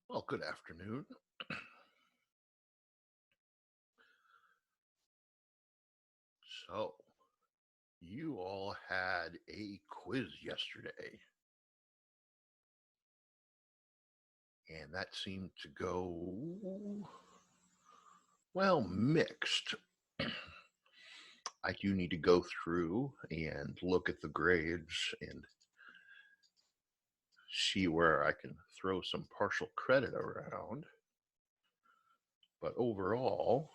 Well, good afternoon. So, you all had a quiz yesterday, and that seemed to go, well, mixed. I do need to go through and look at the grades and see where I can throw some partial credit around. But overall,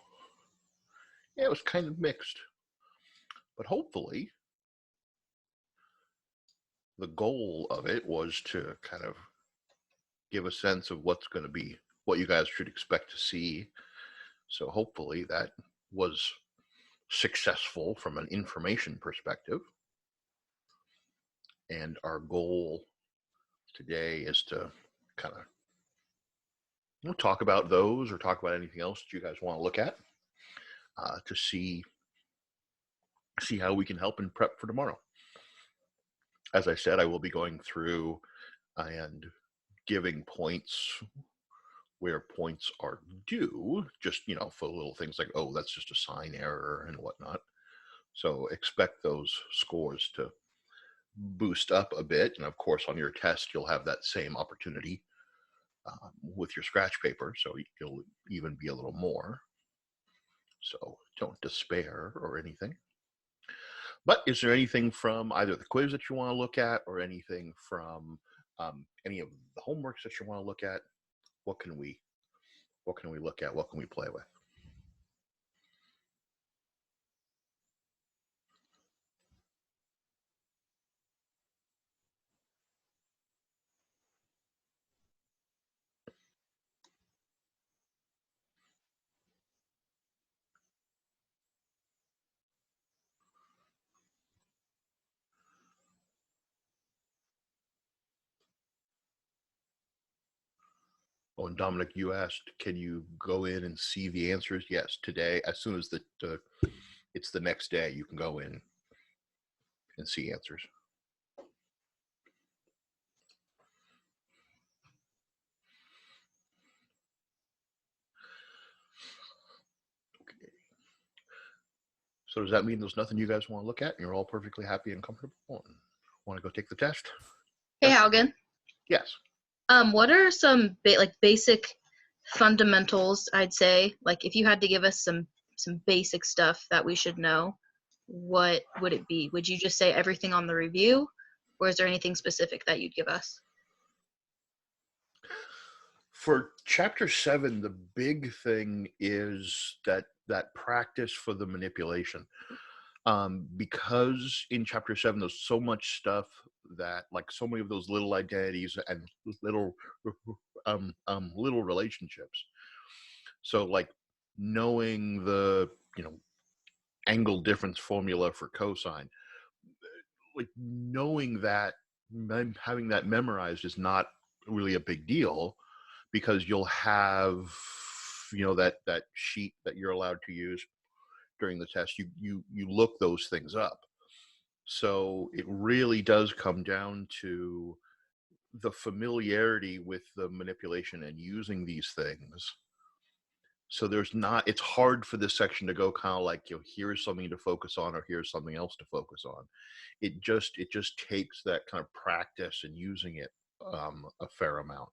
yeah, it was kind of mixed. But hopefully, the goal of it was to kind of give a sense of what's going to be, what you guys should expect to see. So hopefully that was successful from an information perspective. And our goal today is to kind of talk about those or talk about anything else that you guys want to look at to see how we can help and prep for tomorrow. As I said, I will be going through and giving points where points are due, just, for little things like, oh, that's just a sign error and whatnot. So expect those scores to boost up a bit. And of course, on your test, you'll have that same opportunity with your scratch paper. So you'll even be a little more. So don't despair or anything. But is there anything from either the quiz that you want to look at or anything from any of the homeworks that you want to look at? What can we look at? What can we play with? Oh, and Dominic, you asked, can you go in and see the answers? Yes, today, as soon as it's the next day, you can go in and see answers. Okay. So does that mean there's nothing you guys want to look at and you're all perfectly happy and comfortable and want to go take the test? Hey, Yes. Haugen. Yes. What are some basic fundamentals, I'd say, like if you had to give us some basic stuff that we should know, what would it be? Would you just say everything on the review, or is there anything specific that you'd give us? For chapter 7, the big thing is that practice for the manipulation. Because in chapter 7 there's so much stuff that, like, so many of those little identities and little little relationships. So, like, knowing the angle difference formula for cosine, like, knowing that, having that memorized is not really a big deal, because you'll have that sheet that you're allowed to use during the test. You look those things up. So it really does come down to the familiarity with the manipulation and using these things. So there's not, it's hard for this section to go kind of like, here's something to focus on or here's something else to focus on. It just takes that kind of practice and using it a fair amount.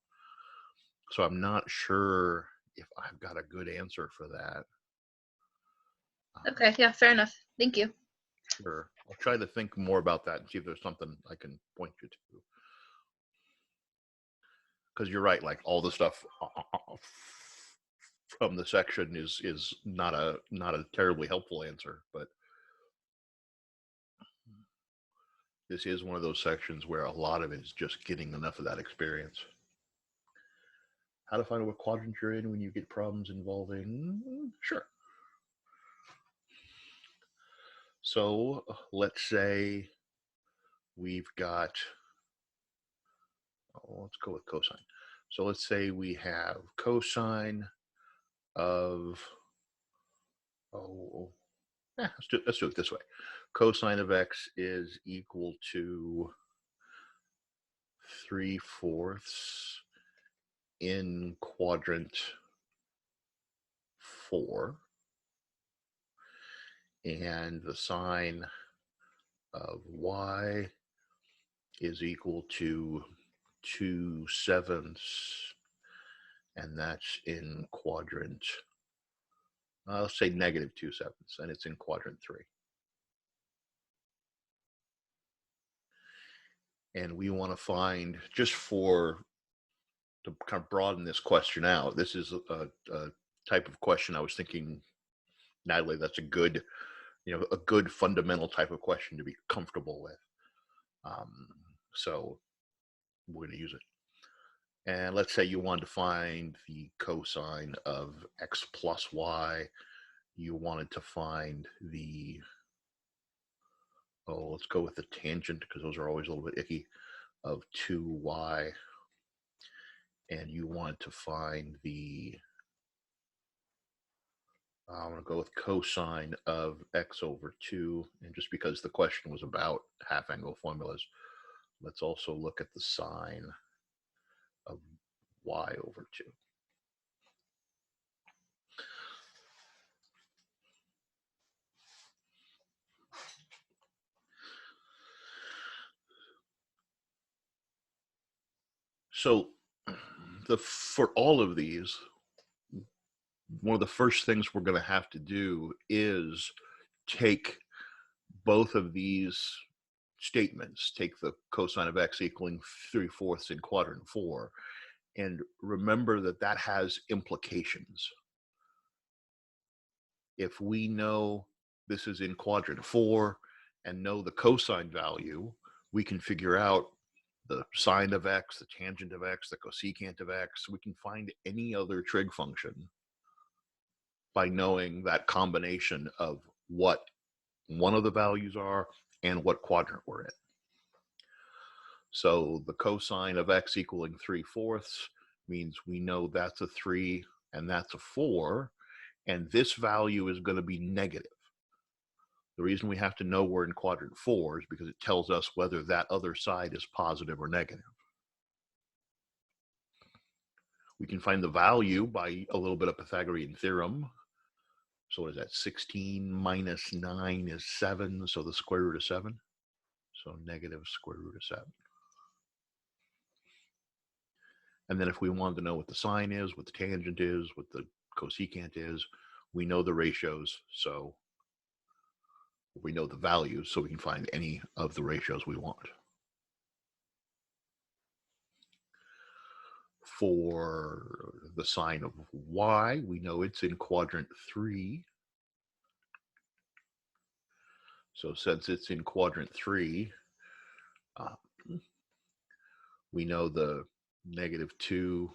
So I'm not sure if I've got a good answer for that. Okay, yeah, fair enough. Thank you. Sure. I'll try to think more about that and see if there's something I can point you to. Because you're right, like, all the stuff from the section is not a terribly helpful answer, but this is one of those sections where a lot of it is just getting enough of that experience. How to find out what quadrant you're in when you get problems involving, sure. So let's say we've got, let's go with cosine. So let's say we have cosine of, let's do it this way. Cosine of x is equal to 3/4 in quadrant 4, and the sine of y is equal to 2/7, and that's in quadrant, let's say -2/7, and it's in quadrant 3. And we want to find, just to kind of broaden this question out, this is a type of question I was thinking, Natalie, that's a good fundamental type of question to be comfortable with. So we're going to use it. And let's say you wanted to find the cosine of x plus y. You wanted to find let's go with the tangent, because those are always a little bit icky, of 2y. And you want to find I'm going to go with cosine of x over 2. And just because the question was about half angle formulas, let's also look at the sine of y over 2. So for all of these, one of the first things we're going to have to do is take both of these statements, take the cosine of x equaling 3/4 in quadrant 4, and remember that that has implications. If we know this is in quadrant 4 and know the cosine value, we can figure out the sine of x, the tangent of x, the cosecant of x. We can find any other trig function by knowing that combination of what one of the values are and what quadrant we're in. So the cosine of x equaling 3/4 means we know that's a 3 and that's a 4, and this value is going to be negative. The reason we have to know we're in quadrant 4 is because it tells us whether that other side is positive or negative. We can find the value by a little bit of Pythagorean theorem. So what is that? 16 minus 9 is 7, so the square root of 7. So negative square root of 7. And then if we wanted to know what the sine is, what the tangent is, what the cosecant is, we know the ratios, so we know the values, so we can find any of the ratios we want. For the sine of y, we know it's in quadrant 3. So since it's in quadrant 3, we know the -2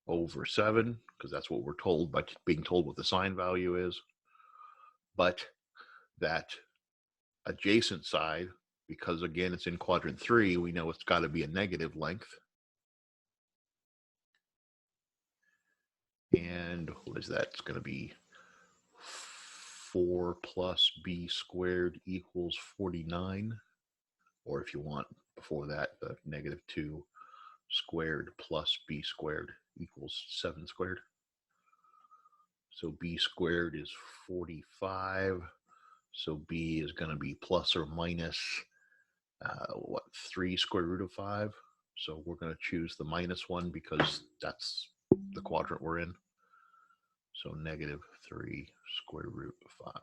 over 7, because that's what we're told by being told what the sine value is. But that adjacent side, because again it's in quadrant 3, we know it's got to be a negative length. And what is that? It's going to be 4 plus b squared equals 49. Or if you want before that, the -2 squared plus b squared equals 7 squared. So b squared is 45. So b is going to be plus or minus 3 square root of 5. So we're going to choose the -1 because that's the quadrant we're in. So -3 square root of 5.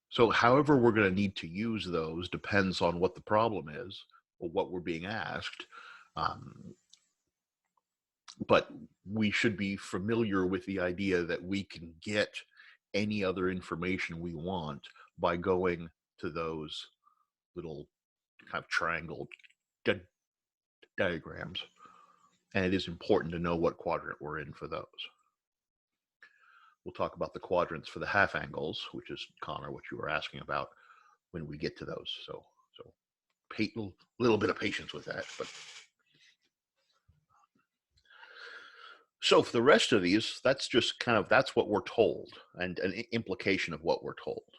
So however we're going to need to use those depends on what the problem is or what we're being asked. But we should be familiar with the idea that we can get any other information we want by going to those little kind of triangle diagrams. And it is important to know what quadrant we're in for those. We'll talk about the quadrants for the half angles, which is, Connor, what you were asking about, when we get to those. So a little bit of patience with that. But so for the rest of these, that's just that's what we're told, and an implication of what we're told.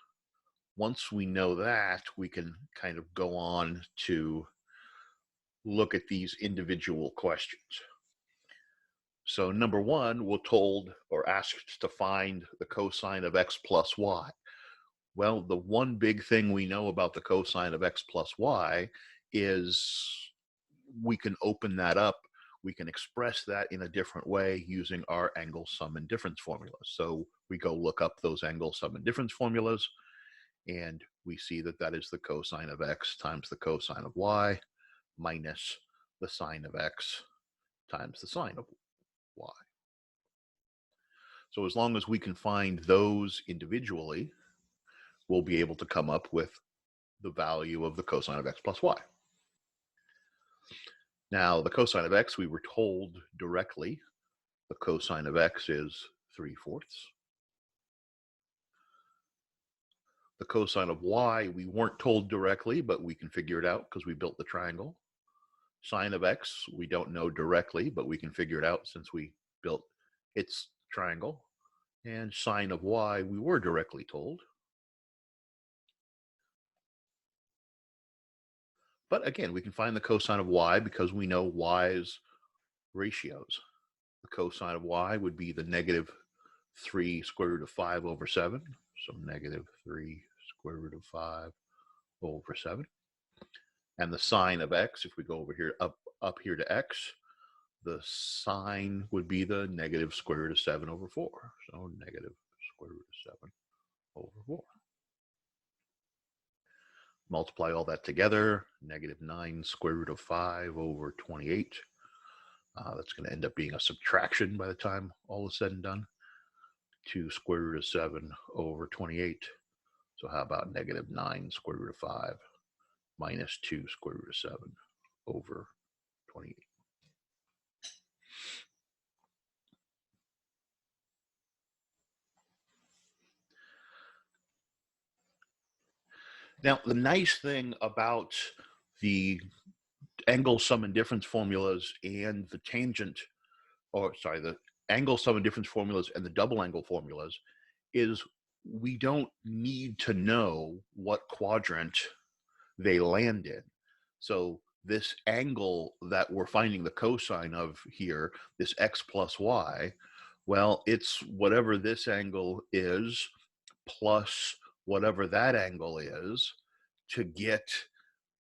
Once we know that, we can kind of go on to look at these individual questions. So number one, we're told or asked to find the cosine of x plus y. Well, the one big thing we know about the cosine of x plus y is we can open that up. We can express that in a different way using our angle sum and difference formulas. So we go look up those angle sum and difference formulas, and we see that that is the cosine of x times the cosine of y minus the sine of x times the sine of y. So as long as we can find those individually, we'll be able to come up with the value of the cosine of x plus y. Now, the cosine of x, we were told directly, the cosine of x is 3/4. The cosine of y, we weren't told directly, but we can figure it out because we built the triangle. Sine of x, we don't know directly, but we can figure it out since we built its triangle. And sine of y, we were directly told. But again, we can find the cosine of y because we know y's ratios. The cosine of y would be the negative 3 square root of 5 over 7. So negative 3 square root of 5 over 7. And the sine of x, if we go over here, up here to x, the sine would be the negative square root of 7 over 4. So negative square root of 7 over 4. Multiply all that together, negative 9 square root of 5 over 28. That's going to end up being a subtraction by the time all is said and done. 2 square root of 7 over 28. So how about negative 9 square root of 5 minus 2 square root of 7 over 28. Now, the nice thing about the angle sum and difference formulas and the tangent, or sorry, the angle sum and difference formulas and the double angle formulas is we don't need to know what quadrant they land in. So this angle that we're finding the cosine of here, this x plus y, well, it's whatever this angle is plus whatever that angle is to get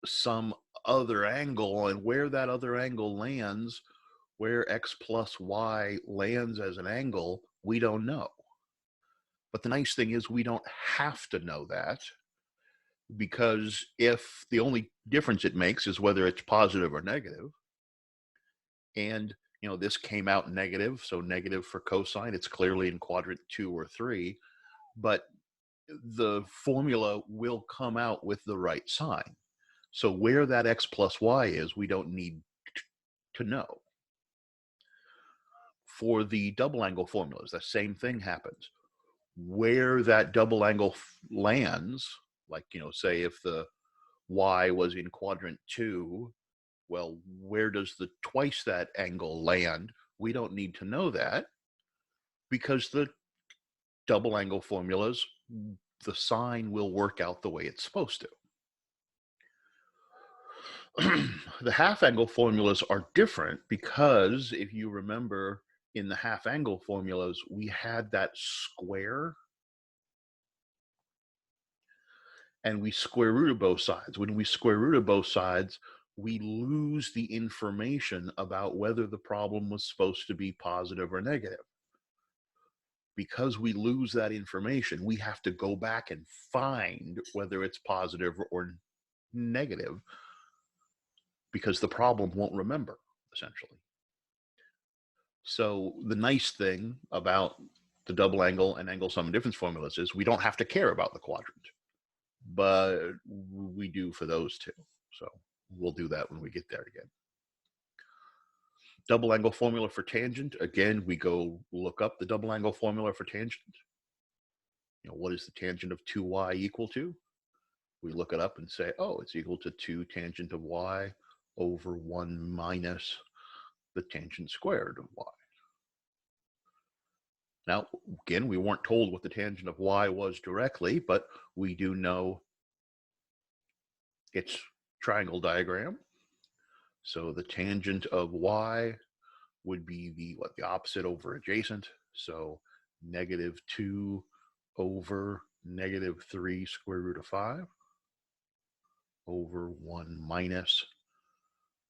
some other angle, and where that other angle lands, where x plus y lands as an angle, we don't know. But the nice thing is we don't have to know that, because if the only difference it makes is whether it's positive or negative, and this came out negative, so negative for cosine, it's clearly in quadrant 2 or 3, but the formula will come out with the right sign. So where that x plus y is, we don't need to know. For the double angle formulas, the same thing happens. Where that double angle lands, like, say if the y was in quadrant 2, well, where does the twice that angle land? We don't need to know that, because the double angle formulas, the sign will work out the way it's supposed to. The half angle formulas are different because if you remember in the half angle formulas, we had that square and we square rooted both sides. When we square rooted both sides, we lose the information about whether the problem was supposed to be positive or negative. Because we lose that information, we have to go back and find whether it's positive or negative, because the problem won't remember, essentially. So the nice thing about the double angle and angle sum and difference formulas is we don't have to care about the quadrant, but we do for those two. So we'll do that when we get there again. Double angle formula for tangent. Again, we go look up the double angle formula for tangent. What is the tangent of 2y equal to? We look it up and say, oh, it's equal to 2 tangent of y over 1 minus the tangent squared of y. Now, again, we weren't told what the tangent of y was directly, but we do know its triangle diagram. So the tangent of y would be the opposite over adjacent. So -2 over -3 square root of 5 over 1 minus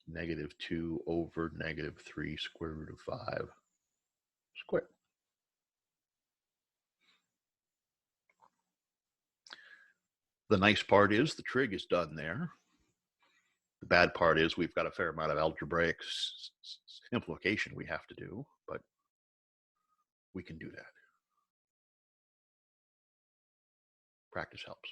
-2 over -3 square root of 5 squared. The nice part is the trig is done there. The bad part is we've got a fair amount of algebraic simplification we have to do, but we can do that. Practice helps.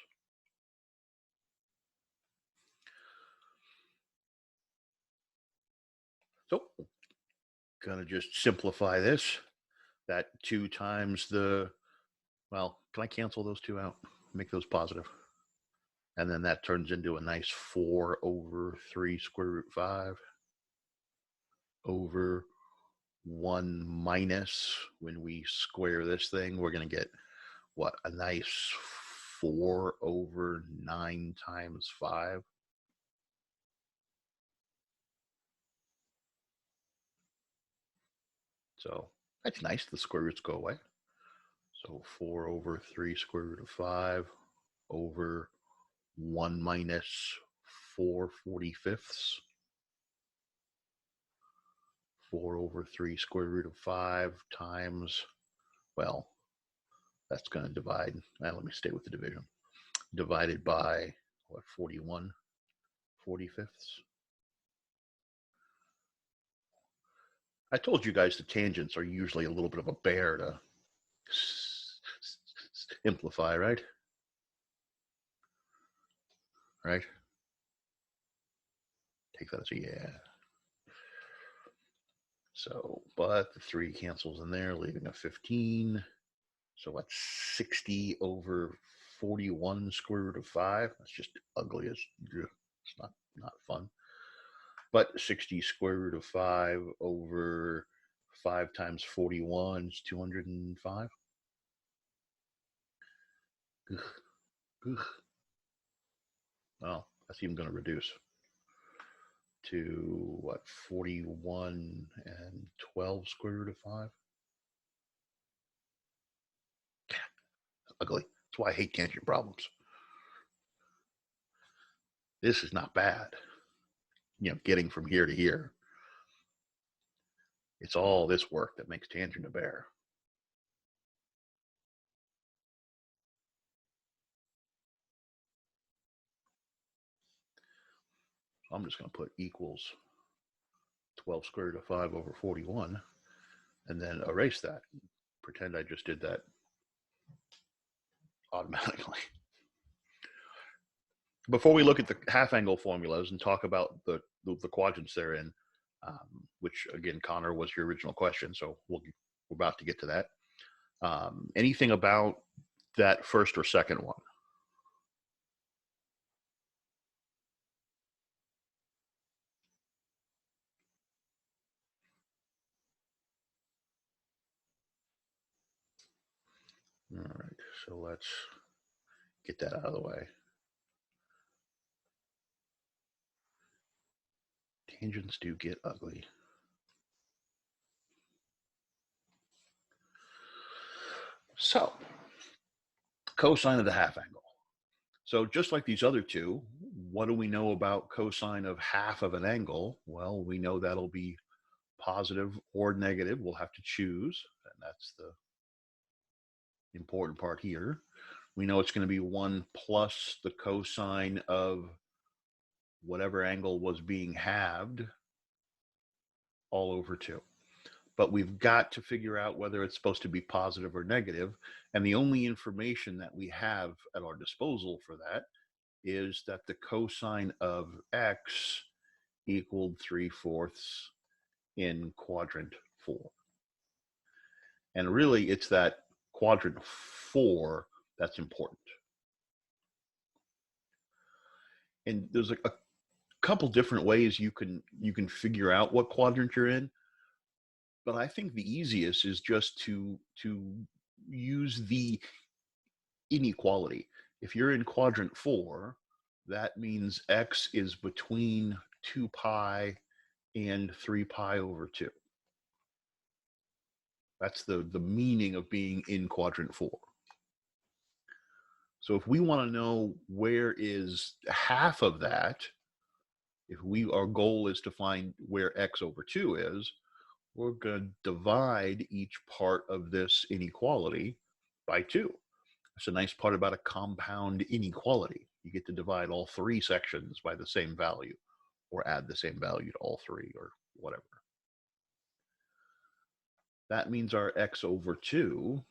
So, gonna just simplify this. That 2 times the, well, can I cancel those 2 out? Make those positive. And then that turns into a nice 4 over 3 square root 5 over 1 minus, when we square this thing, we're going to get, what, a nice 4 over 9 times 5. So that's nice. The square roots go away. So 4 over 3 square root of 5 over 1 minus 4/45. 4 over 3 square root of 5 times, well, that's going to divide. Let me stay with the division. Divided by, what, 41/45. I told you guys the tangents are usually a little bit of a bear to simplify, right? Right? Take that as a yeah. So, but the 3 cancels in there, leaving a 15. So that's 60 over 41 square root of 5. That's just ugly as, it's not fun. But 60 square root of 5 over 5 times 41 is 205. Ugh. Ugh. Well, that's even going to reduce to, what, 41 and 12 square root of 5? Ugly. That's why I hate tangent problems. This is not bad. Getting from here to here. It's all this work that makes tangent a bear. So I'm just going to put equals 12 square root of 5 over 41, and then erase that. Pretend I just did that automatically. Before we look at the half angle formulas and talk about the quadrants they're in, which again, Connor, was your original question, so we're about to get to that. Anything about that first or second one? All right, so let's get that out of the way. Tangents do get ugly. So, cosine of the half angle. So just like these other two, what do we know about cosine of half of an angle? Well, we know that'll be positive or negative. We'll have to choose, and that's the important part here. We know it's going to be 1 plus the cosine of whatever angle was being halved all over 2. But we've got to figure out whether it's supposed to be positive or negative. And the only information that we have at our disposal for that is that the cosine of x equaled 3/4 in quadrant 4. And really, it's that quadrant 4 that's important. And there's a couple different ways you can figure out what quadrant you're in. But I think the easiest is just to use the inequality. If you're in quadrant 4, that means x is between 2 pi and 3 pi over 2. That's the meaning of being in quadrant 4. So if we want to know where is half of that, if our goal is to find where x over 2 is, we're going to divide each part of this inequality by 2. That's a nice part about a compound inequality. You get to divide all 3 sections by the same value, or add the same value to all 3, or whatever. That means our x over 2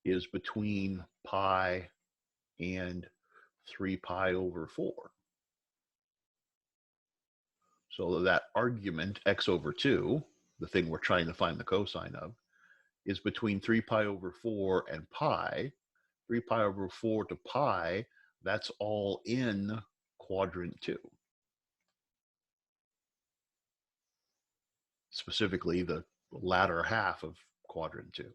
is between pi and 3 pi over 4. So that argument, x over 2, the thing we're trying to find the cosine of, is between 3 pi over 4 and pi. 3 pi over 4 to pi, that's all in quadrant 2. Specifically, the latter half of quadrant 2.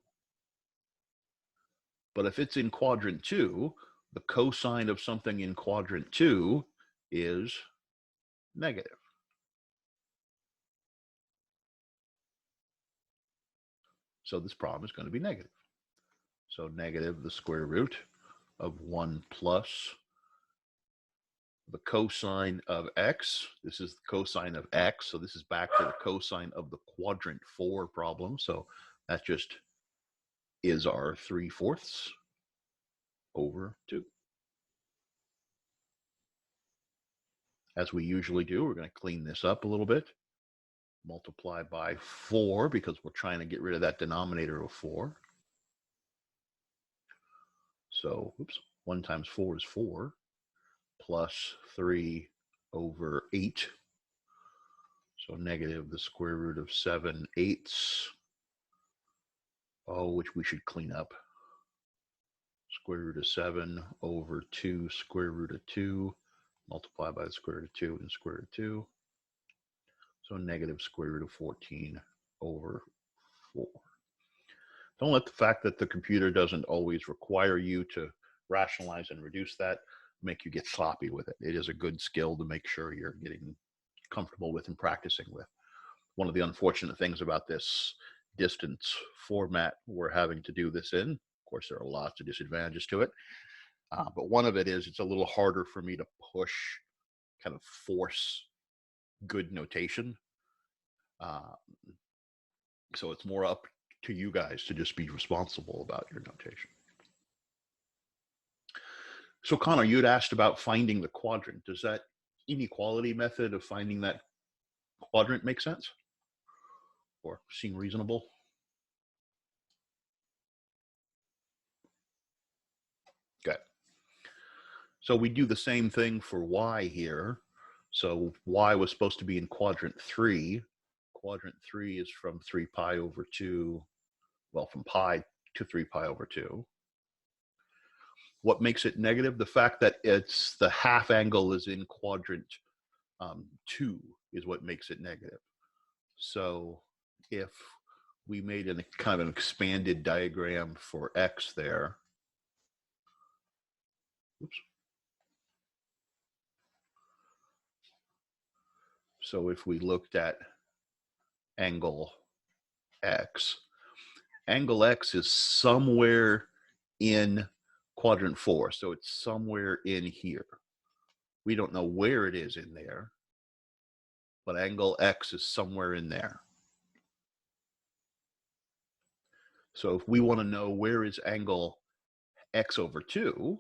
But if it's in quadrant 2, the cosine of something in quadrant 2 is negative. So this problem is going to be negative. So negative the square root of 1 plus the cosine of x. This is the cosine of x. So this is back to the cosine of the quadrant 4 problem. So that just is our 3/4 over 2. As we usually do, we're going to clean this up a little bit. Multiply by 4 because we're trying to get rid of that denominator of 4. So, 1 times 4 is 4, plus 3 over 8. So negative the square root of 7/8. Which we should clean up. Square root of 7 over 2 square root of 2. Multiply by the square root of 2 and square root of 2. So negative square root of 14 over 4. Don't let the fact that the computer doesn't always require you to rationalize and reduce that make you get sloppy with it. It is a good skill to make sure you're getting comfortable with and practicing with. One of the unfortunate things about this distance format we're having to do this in, of course, there are lots of disadvantages to it, but one of it is it's a little harder for me to push, kind of force good notation. So it's more up to you guys to just be responsible about your notation. So Connor, you had asked about finding the quadrant. Does that inequality method of finding that quadrant make sense? Or seem reasonable? Okay. So we do the same thing for y here. So y was supposed to be in quadrant 3. Quadrant 3 is from 3 pi over 2, well, from pi to 3 pi over 2. What makes it negative? The fact that it's the half angle is in quadrant 2 is what makes it negative. So if we made a kind of an expanded diagram for x there, oops. So if we looked at angle x is somewhere in quadrant 4. So it's somewhere in here. We don't know where it is in there, but angle x is somewhere in there. So if we want to know where is angle x over 2,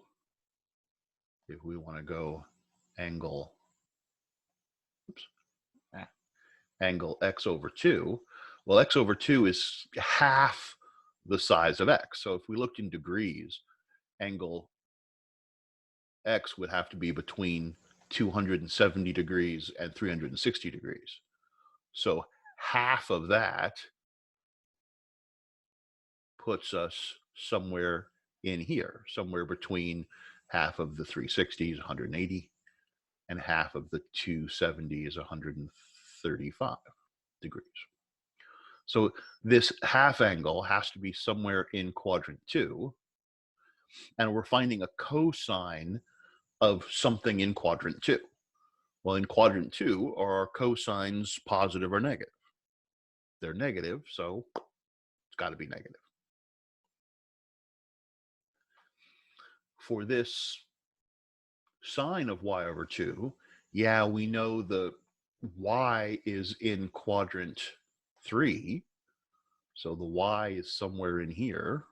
if we want to go angle x over 2, well, x over 2 is half the size of x. So if we looked in degrees, angle x would have to be between 270 degrees and 360 degrees. So half of that puts us somewhere in here, somewhere between half of the 360s, 180, and half of the 270 is 135 degrees. So this half angle has to be somewhere in quadrant 2, and we're finding a cosine of something in quadrant 2. Well, in quadrant 2, are our cosines positive or negative? They're negative, so it's got to be negative. For this sine of y over 2, yeah, we know the y is in quadrant 3, so the y is somewhere in here.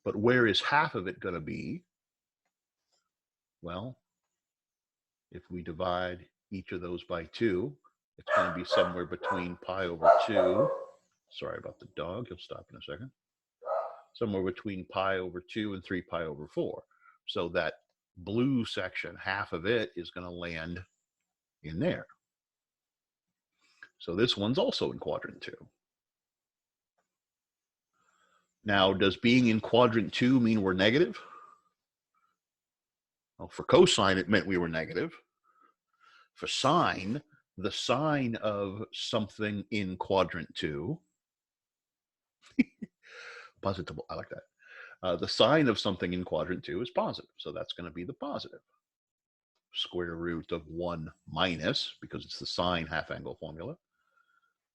But where is half of it going to be? Well, if we divide each of those by 2, it's going to be somewhere between pi over 2. Sorry about the dog. He'll stop in a second. Somewhere between pi over 2 and 3 pi over 4. So that blue section, half of it is going to land in there. So this one's also in quadrant 2. Now, does being in quadrant 2 mean we're negative? Well, for cosine, it meant we were negative. For sine, the sine of something in quadrant 2, positive, I like that. The sine of something in quadrant 2 is positive, so that's going to be the positive. Square root of 1 minus, because it's the sine half angle formula,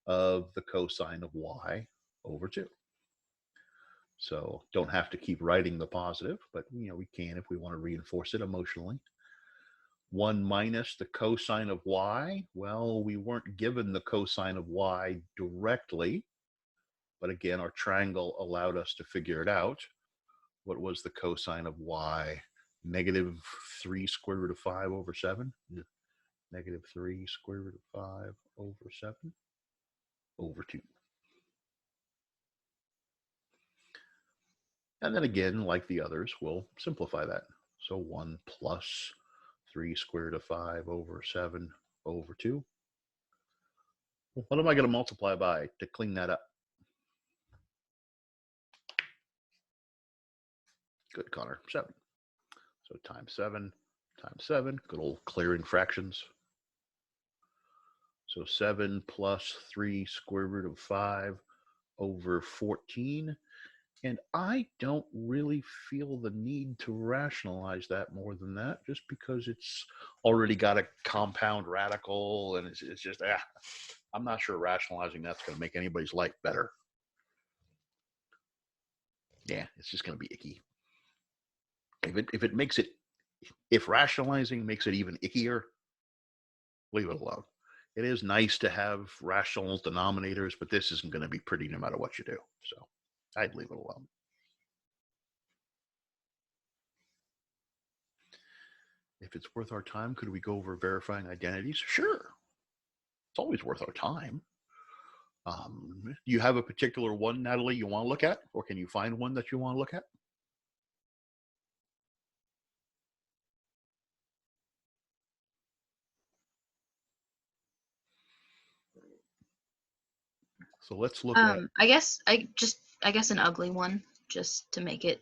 of the cosine of y over 2. So don't have to keep writing the positive, but we can if we want to reinforce it emotionally. 1 minus the cosine of y. Well, we weren't given the cosine of y directly, but again, our triangle allowed us to figure it out. What was the cosine of y? Negative 3 square root of 5 over 7? Negative 3 square root of 5 over 7 over 2. And then again, like the others, we'll simplify that. So 1 plus 3 square root of 5 over 7 over 2. What am I going to multiply by to clean that up? Good, Connor. 7. So times 7 times 7. Good old clearing fractions. So 7 plus 3 square root of 5 over 14. And I don't really feel the need to rationalize that more than that, just because it's already got a compound radical, and it's just, I'm not sure rationalizing that's going to make anybody's life better. Yeah, it's just going to be icky. If rationalizing makes it even ickier, leave it alone. It is nice to have rational denominators, but this isn't going to be pretty no matter what you do. So I'd leave it alone. If it's worth our time, could we go over verifying identities? Sure. It's always worth our time. Do you have a particular one, Natalie, you want to look at? Or can you find one that you want to look at? So let's look at. I guess an ugly one, just to make it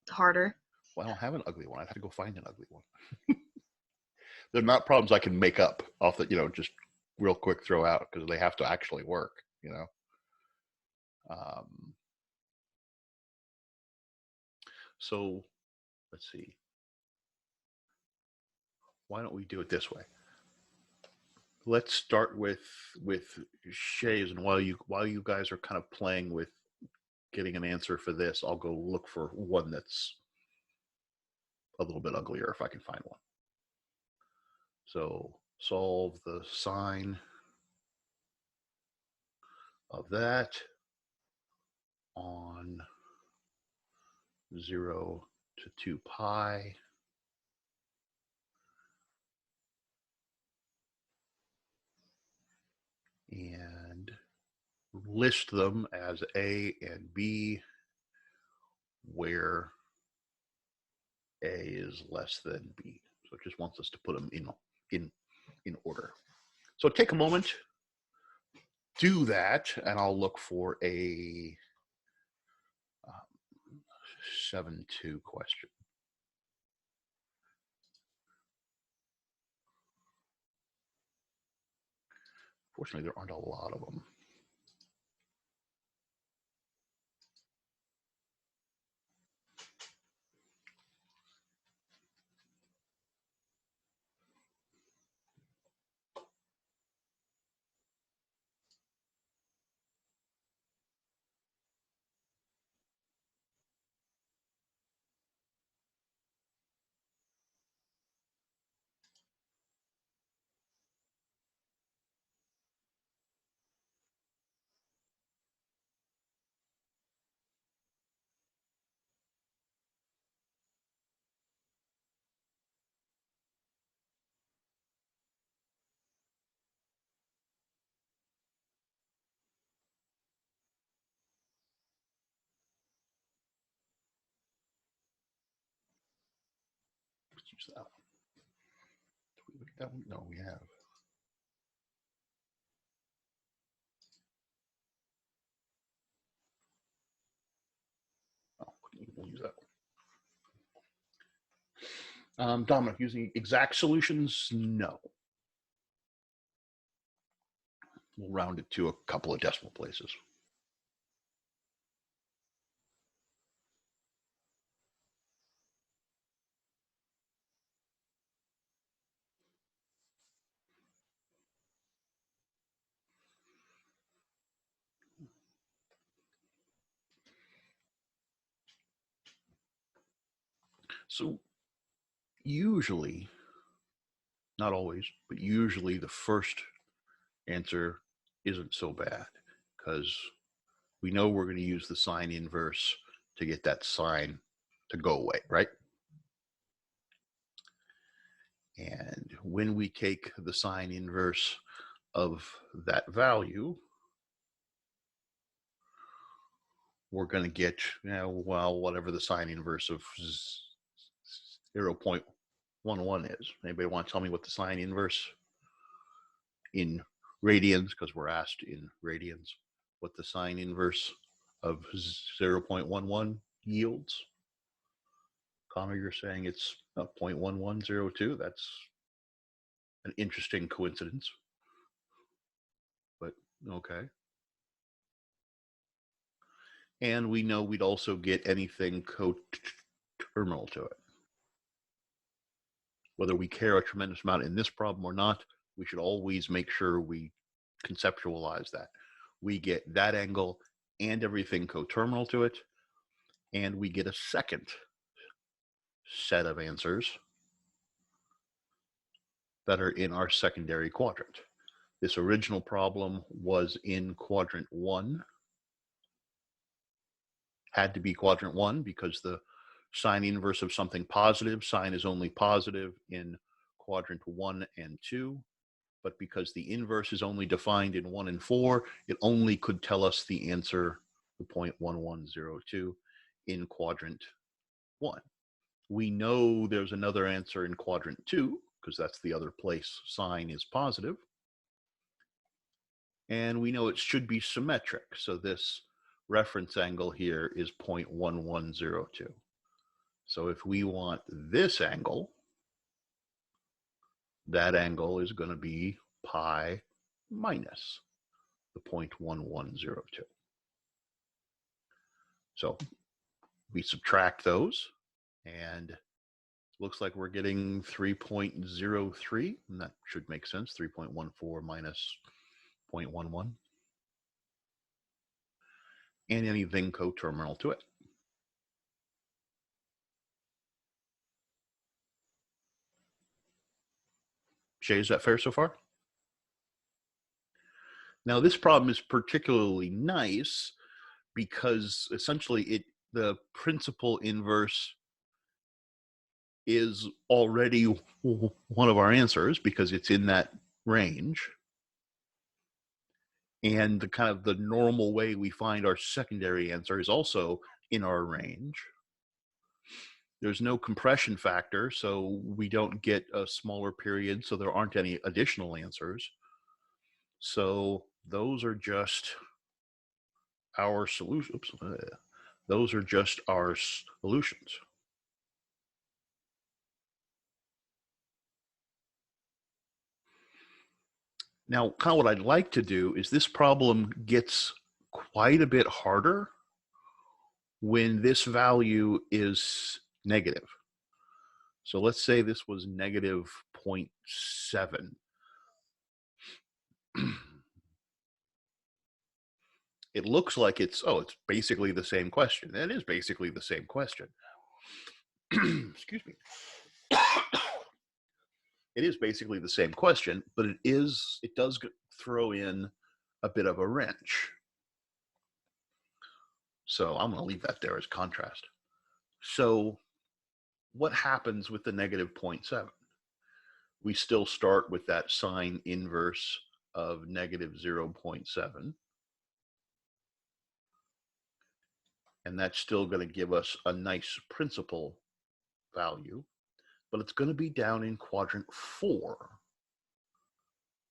harder. Well, I don't have an ugly one. I'd have to go find an ugly one. They're not problems I can make up off the, just real quick throw out, because they have to actually work, So let's see. Why don't we do it this way? Let's start with Shays, and while you guys are kind of playing with getting an answer for this, I'll go look for one that's a little bit uglier if I can find one. So solve the sine of that on 0 to 2 pi. And list them as A and B, where A is less than B. So it just wants us to put them in order. So take a moment, do that, and I'll look for a 7-2 question. Fortunately, there aren't a lot of them. Let's use that one. Did we look at that one? No, we have. Oh, we'll use that one. Dominic, using exact solutions? No. We'll round it to a couple of decimal places. So usually, not always, but usually the first answer isn't so bad because we know we're going to use the sine inverse to get that sign to go away, right? And when we take the sine inverse of that value, we're going to get, well, whatever the sine inverse of 0.11 is. Anybody want to tell me what the sine inverse in radians, because we're asked in radians, what the sine inverse of 0.11 yields? Connor, you're saying it's 0.1102. That's an interesting coincidence, but okay. And we know we'd also get anything coterminal to it. Whether we care a tremendous amount in this problem or not, we should always make sure we conceptualize that. We get that angle and everything coterminal to it, and we get a second set of answers that are in our secondary quadrant. This original problem was in quadrant 1. Had to be quadrant 1 because the sine inverse of something positive, sine is only positive in quadrant 1 and 2. But because the inverse is only defined in 1 and 4, it only could tell us the answer, the 0.1102, in quadrant 1. We know there's another answer in quadrant 2, because that's the other place sine is positive. And we know it should be symmetric. So this reference angle here is 0.1102. So if we want this angle, that angle is going to be pi minus the 0.1102. So we subtract those, and it looks like we're getting 3.03, and that should make sense, 3.14 minus 0.11, and anything coterminal to it. Shay, is that fair so far? Now, this problem is particularly nice because essentially the principal inverse is already one of our answers because it's in that range. And the kind of the normal way we find our secondary answer is also in our range. There's no compression factor, so we don't get a smaller period, so there aren't any additional answers. So those are just our solutions. Those are just our solutions. Now, kind of what I'd like to do is this problem gets quite a bit harder when this value is negative. So let's say this was negative 0.7. It looks like it's basically the same question. It is basically the same question. Excuse me. It is basically the same question, but it does throw in a bit of a wrench. So I'm going to leave that there as contrast. So what happens with the negative 0.7? We still start with that sine inverse of negative 0.7. And that's still going to give us a nice principal value, but it's going to be down in quadrant 4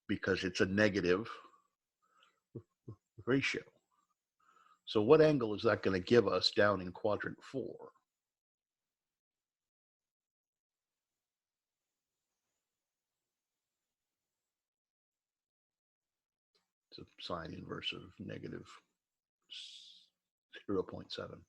because it's a negative ratio. So what angle is that going to give us down in quadrant 4? It's a sine inverse of negative 0.7.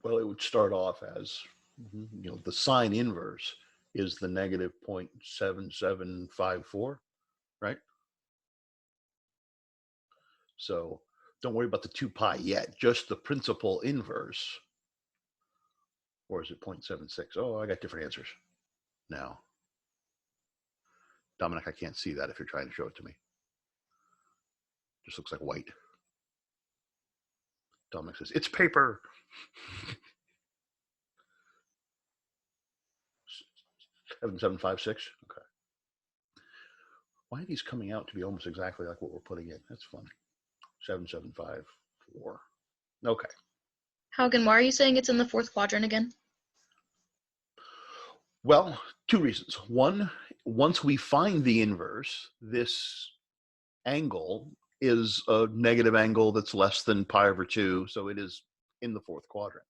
Well, it would start off as, the sine inverse is the negative 0.7754, right? So don't worry about the 2 pi yet, just the principal inverse. Or is it 0.76? Oh, I got different answers now. Dominic, I can't see that if you're trying to show it to me. Just looks like white. Dominic says, it's paper. 7756. Okay. Why are these coming out to be almost exactly like what we're putting in? That's funny. 7754. Okay. Haugen, why are you saying it's in the fourth quadrant again? Well, 2 reasons. One, once we find the inverse, this angle is a negative angle that's less than pi over 2, so it is in the fourth quadrant.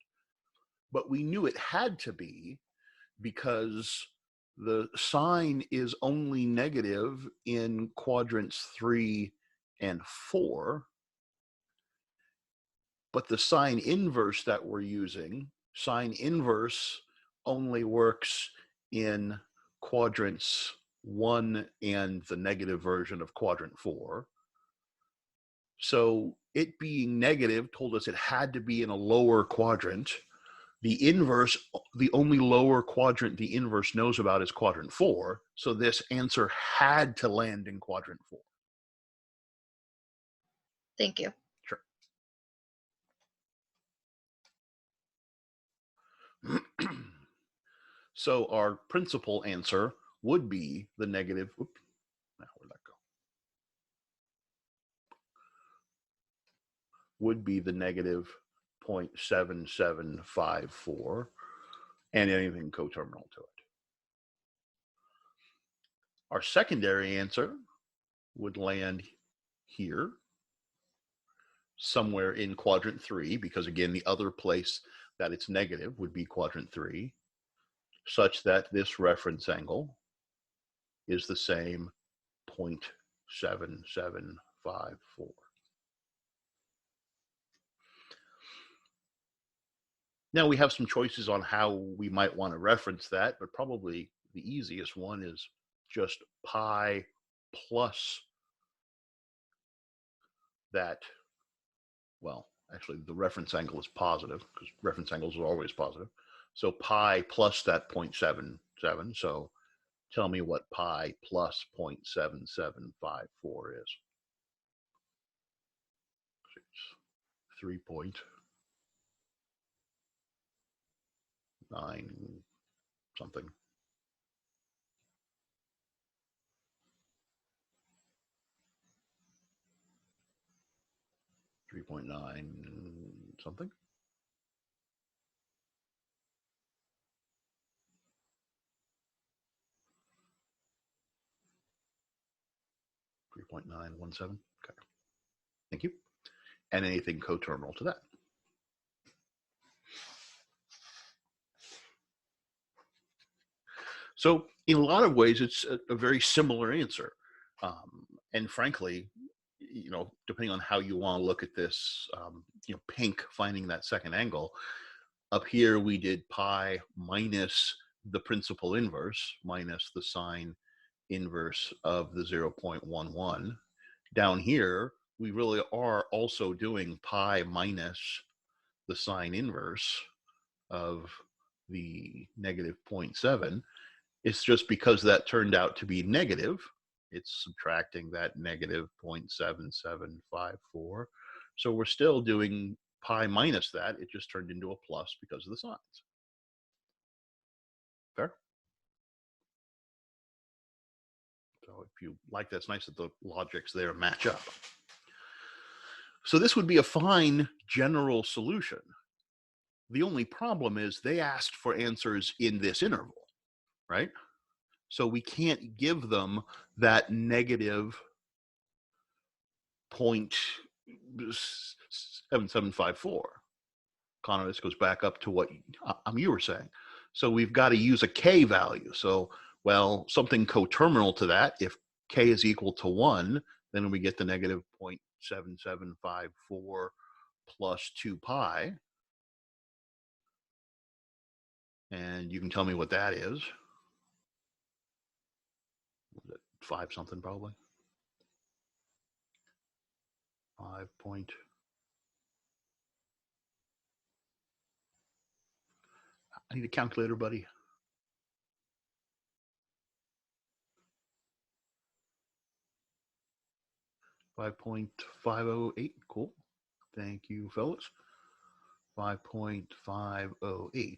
But we knew it had to be because the sine is only negative in quadrants 3 and 4, but the sine inverse that we're using, sine inverse only works in quadrants 1 and the negative version of quadrant 4. So it being negative told us it had to be in a lower quadrant. The inverse, the only lower quadrant the inverse knows about is quadrant 4. So this answer had to land in quadrant 4. Thank you. Sure. So our principal answer would be the negative, now where'd that go? Would be the negative 0.7754 and anything coterminal to it. Our secondary answer would land here, somewhere in quadrant 3, because again, the other place that it's negative would be quadrant 3, such that this reference angle is the same 0.7754. Now we have some choices on how we might want to reference that, but probably the easiest one is just pi plus that. Well, actually the reference angle is positive because reference angles are always positive. So pi plus that 0.77. So tell me what pi plus 0.7754 is. It's 3.9 something. 3.9 something. .917. Okay. Thank you. And anything coterminal to that. So in a lot of ways, it's a very similar answer. And frankly, you know, depending on how you want to look at this, you know, pink finding that second angle, up here we did pi minus the principal inverse minus the sine inverse of the 0.11. Down here, we really are also doing pi minus the sine inverse of the negative 0.7. It's just because that turned out to be negative, it's subtracting that negative 0.7754. So we're still doing pi minus that. It just turned into a plus because of the signs. Fair? So if you like, that's nice that the logics there match up. So this would be a fine general solution. The only problem is they asked for answers in this interval, right? So we can't give them that negative 0.7754. Connor, this goes back up to what you were saying. So we've got to use a k value. So, well, something coterminal to that, if k is equal to 1, then we get the negative 0.7754 plus 2 pi. And you can tell me what that is. 5 something probably. 5 point. I need a calculator, buddy. 5.508. Cool. Thank you, fellas. 5.508.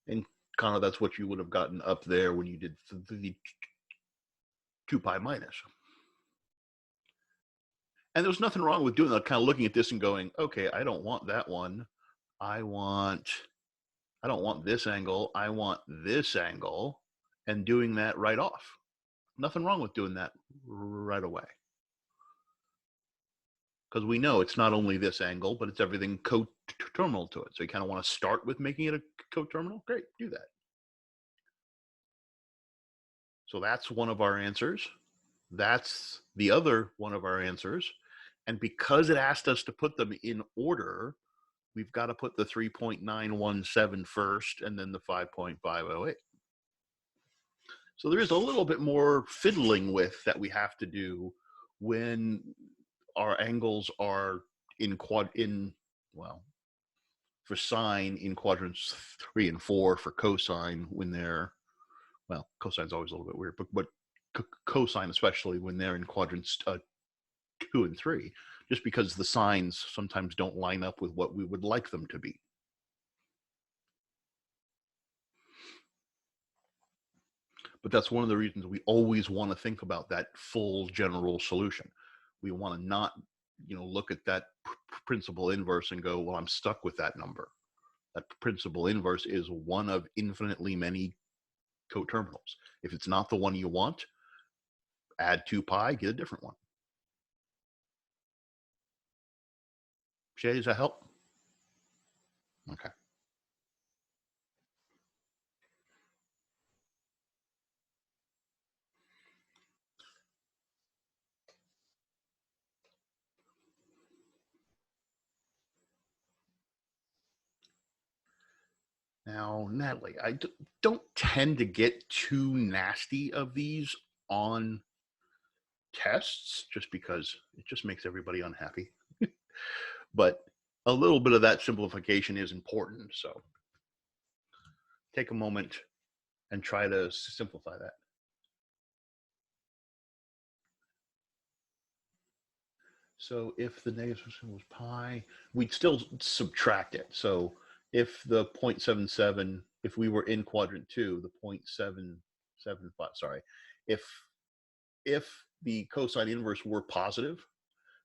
And kind of that's what you would have gotten up there when you did the 2 pi minus. And there's nothing wrong with doing that, kind of looking at this and going, okay, I don't want that one. I don't want this angle. I want this angle, and doing that right off. Nothing wrong with doing that right away. Because we know it's not only this angle, but it's everything coterminal to it. So you kind of want to start with making it a coterminal. Great, do that. So that's one of our answers. That's the other one of our answers. And because it asked us to put them in order, we've got to put the 3.917 first and then the 5.508. So there is a little bit more fiddling with that we have to do when our angles are for sine in quadrants 3 and 4, for cosine when they're, well, cosine's always a little bit weird, but cosine especially when they're in quadrants 2 and 3, just because the signs sometimes don't line up with what we would like them to be. But that's one of the reasons we always want to think about that full general solution. We want to not, look at that principal inverse and go, well, I'm stuck with that number. That principal inverse is one of infinitely many coterminals. If it's not the one you want, add 2 pi, get a different one. Shay, does that help? Okay. Now, Natalie, I don't tend to get too nasty of these on tests just because it just makes everybody unhappy. But a little bit of that simplification is important. So take a moment and try to simplify that. So if the negative was pi, we'd still subtract it. So if the 0.77, if we were in quadrant 2, the 0.775, sorry, if if the cosine inverse were positive,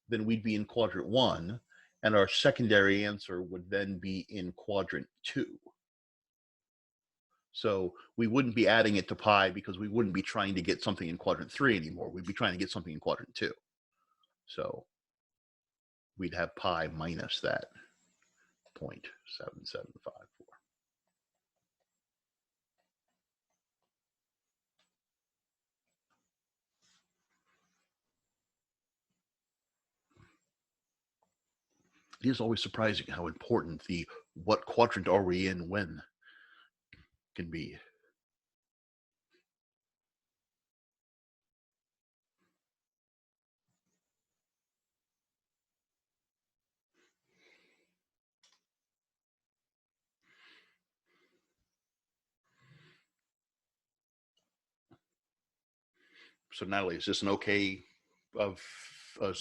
then we'd be in quadrant 1, and our secondary answer would then be in quadrant 2. So we wouldn't be adding it to pi because we wouldn't be trying to get something in quadrant 3 anymore. We'd be trying to get something in quadrant 2. So we'd have pi minus that 0.7754. It is always surprising how important the what quadrant are we in when can be. So Natalie, is this an okay of a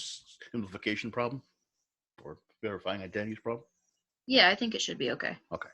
simplification problem or verifying identities problem? Yeah, I think it should be okay. Okay.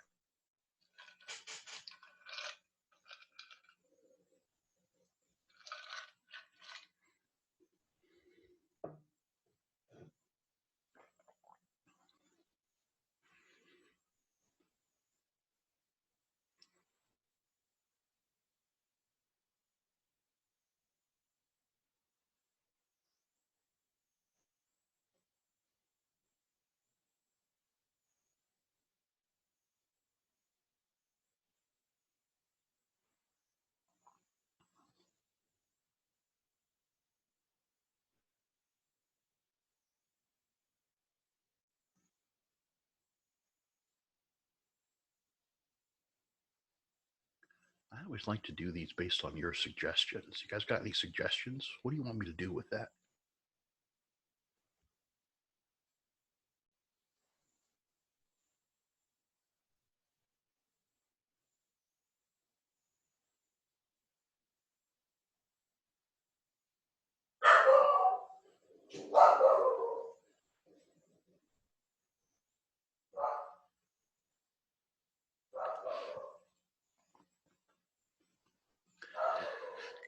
I always like to do these based on your suggestions. You guys got any suggestions? What do you want me to do with that?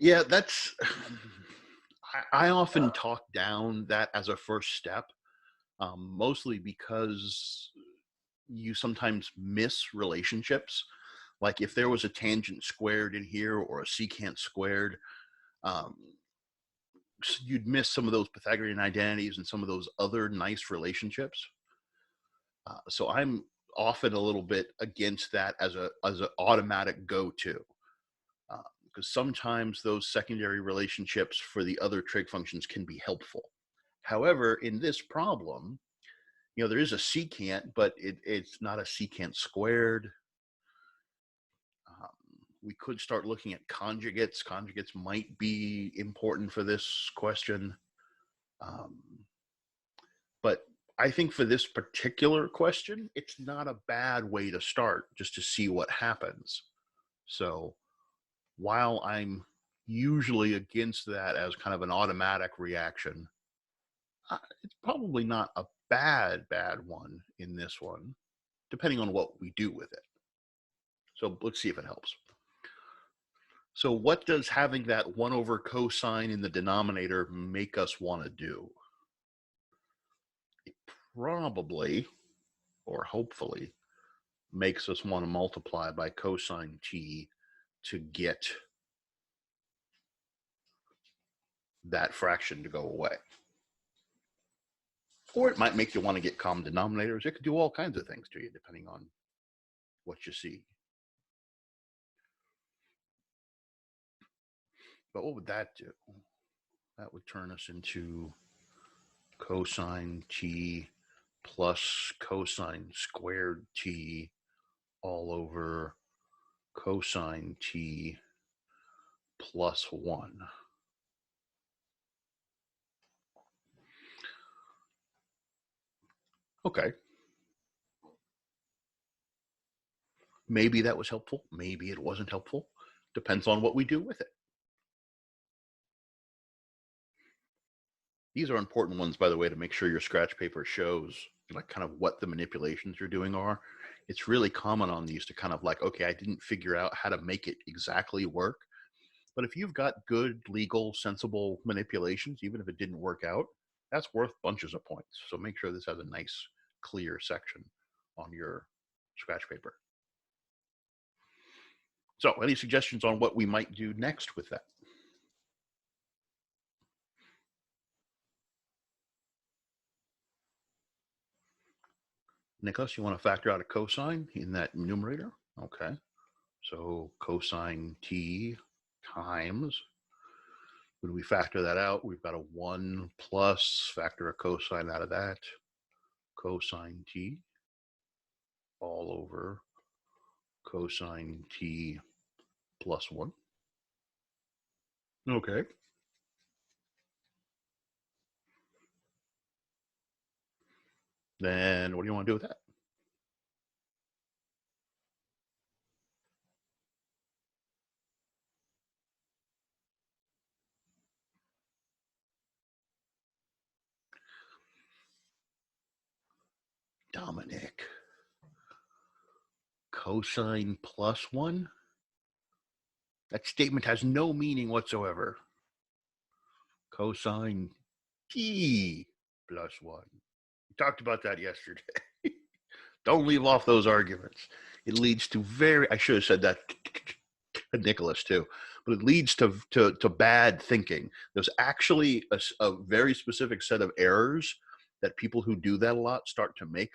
Yeah, that's, I often talk down that as a first step, mostly because you sometimes miss relationships. Like if there was a tangent squared in here or a secant squared, um, you'd miss some of those Pythagorean identities and some of those other nice relationships. So I'm often a little bit against that as an automatic go-to. Because sometimes those secondary relationships for the other trig functions can be helpful. However, in this problem, there is a secant, but it's not a secant squared. We could start looking at conjugates. Conjugates might be important for this question. But I think for this particular question, it's not a bad way to start just to see what happens. So while I'm usually against that as kind of an automatic reaction, it's probably not a bad one in this one, depending on what we do with it. So let's see if it helps. So what does having that 1 over cosine in the denominator make us want to do? It probably, or hopefully, makes us want to multiply by cosine t to get that fraction to go away. Or it might make you want to get common denominators. It could do all kinds of things to you, depending on what you see. But what would that do? That would turn us into cosine t plus cosine squared t all over cosine t plus 1. Okay. Maybe that was helpful. Maybe it wasn't helpful. Depends on what we do with it. These are important ones, by the way, to make sure your scratch paper shows like kind of what the manipulations you're doing are. It's really common on these to kind of like, okay, I didn't figure out how to make it exactly work. But if you've got good, legal, sensible manipulations, even if it didn't work out, that's worth bunches of points. So make sure this has a nice, clear section on your scratch paper. So any suggestions on what we might do next with that? Nicholas, you want to factor out a cosine in that numerator? Okay. So cosine t times, when we factor that out, we've got a 1 plus, factor a cosine out of that, cosine t all over cosine t plus 1. Okay. Then what do you want to do with that? Dominic, cosine plus 1? That statement has no meaning whatsoever. Cosine t plus 1. We talked about that yesterday. Don't leave off those arguments. It leads to I should have said that to Nicholas too, but it leads to bad thinking. There's actually a very specific set of errors that people who do that a lot start to make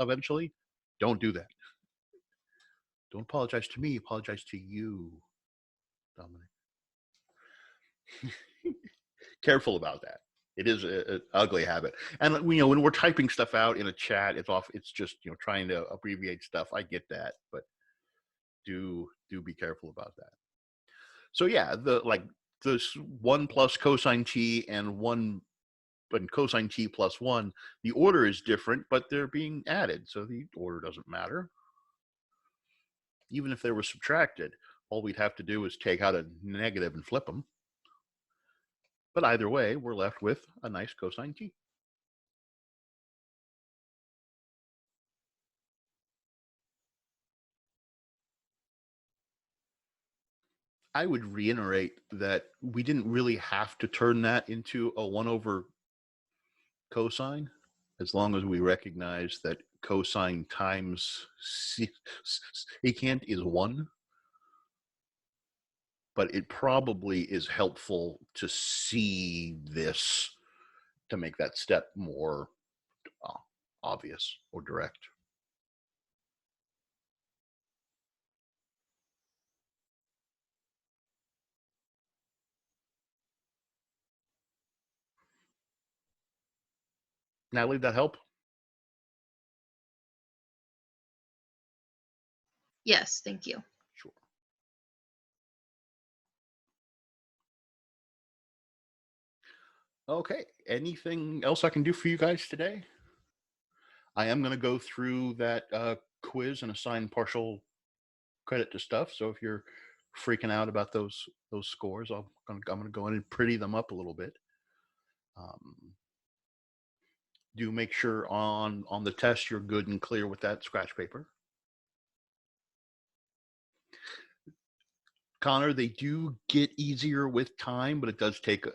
eventually. Don't do that. Don't apologize to me, apologize to you, Dominic. Careful about that. It is an ugly habit. And when we're typing stuff out in a chat, it's just trying to abbreviate stuff. I get that, but do be careful about that. So yeah, this 1 plus cosine t and 1 and cosine t plus 1, the order is different, but they're being added, so the order doesn't matter. Even if they were subtracted, all we'd have to do is take out a negative and flip them. But either way, we're left with a nice cosine t. I would reiterate that we didn't really have to turn that into a 1 over cosine, as long as we recognize that cosine times secant is 1. But it probably is helpful to see this to make that step more obvious or direct. Natalie, that help? Yes, thank you. Sure. Okay, anything else I can do for you guys today? I am going to go through that quiz and assign partial credit to stuff. So if you're freaking out about those scores, I'm going to go in and pretty them up a little bit. Do make sure on the test you're good and clear with that scratch paper. Connor, they do get easier with time, but it does take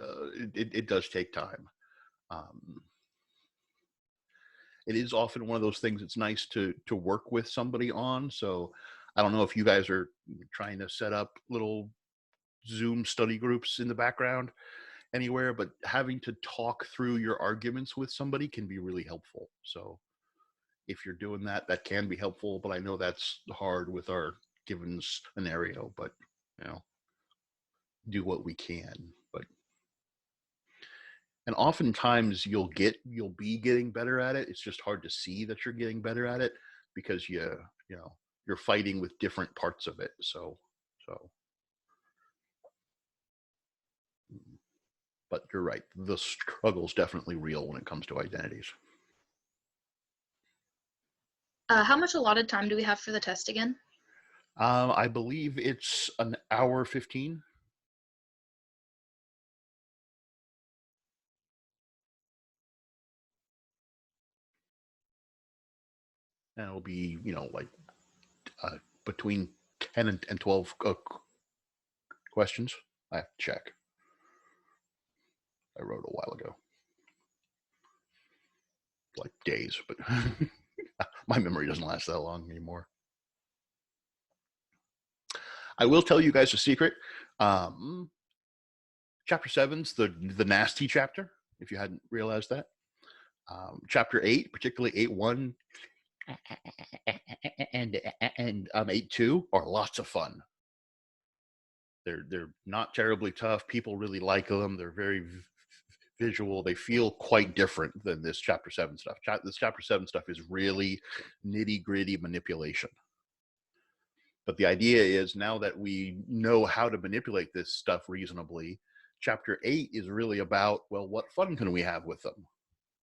it does take time. It is often one of those things it's nice to work with somebody on. So I don't know if you guys are trying to set up little Zoom study groups in the background anywhere, but having to talk through your arguments with somebody can be really helpful. So if you're doing that, that can be helpful, but I know that's hard with our given scenario, but do what we can. But and oftentimes you'll be getting better at it. It's just hard to see that you're getting better at it because you're fighting with different parts of it. So but you're right, the struggle's definitely real when it comes to identities. How much allotted time do we have for the test again? I believe it's an hour 15. And it'll be, between 10 and 12 questions. I have to check. I wrote a while ago. Like days, but my memory doesn't last that long anymore. I will tell you guys a secret. Chapter 7's the nasty chapter, if you hadn't realized that. Chapter 8, particularly 8.1 and 8.2 are lots of fun. They're not terribly tough. People really like them. They're very visual. They feel quite different than this chapter 7 stuff. This chapter 7 stuff is really nitty gritty manipulation. But the idea is, now that we know how to manipulate this stuff reasonably, chapter 8 is really about, well, what fun can we have with them?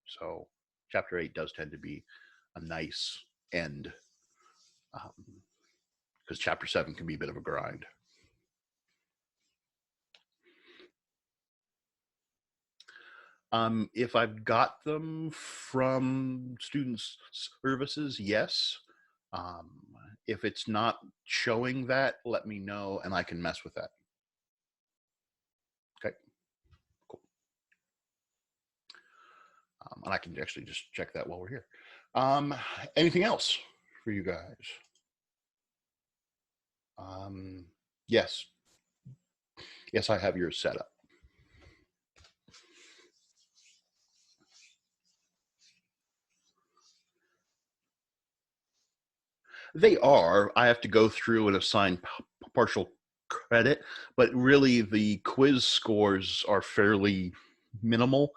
So chapter 8 does tend to be a nice end, because chapter 7 can be a bit of a grind. If I've got them from student services, yes. If it's not showing that, let me know and I can mess with that. Okay, cool. And I can actually just check that while we're here. Anything else for you guys? Yes. Yes, I have yours set up. They are. I have to go through and assign partial credit, but really the quiz scores are fairly minimal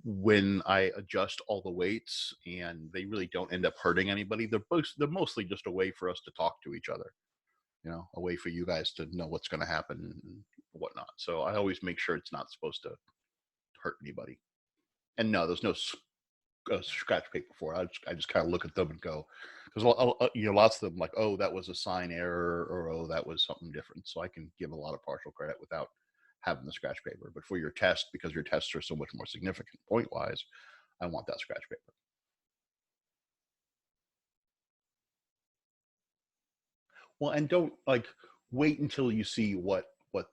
when I adjust all the weights, and they really don't end up hurting anybody. They're mostly just a way for us to talk to each other, you know, a way for you guys to know what's going to happen and whatnot. So I always make sure it's not supposed to hurt anybody. And no, there's no scratch paper for it. I just kind of look at them and go, because you know, lots of them like, oh, that was a sign error, or oh, that was something different. So I can give a lot of partial credit without having the scratch paper. But for your test, because your tests are so much more significant point wise, I want that scratch paper. Well, and don't like wait until you see what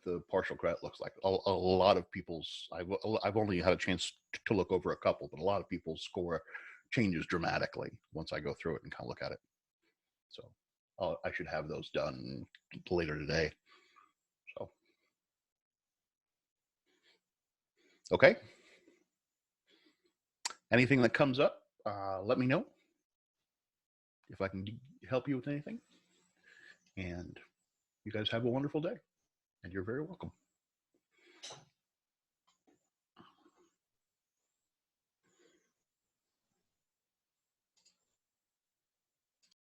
the partial credit looks like. A lot of people's, I've only had a chance to look over a couple, but a lot of people's score changes dramatically once I go through it and kind of look at it. So I should have those done later today. So, okay. Anything that comes up, let me know if I can help you with anything. And you guys have a wonderful day, and you're very welcome.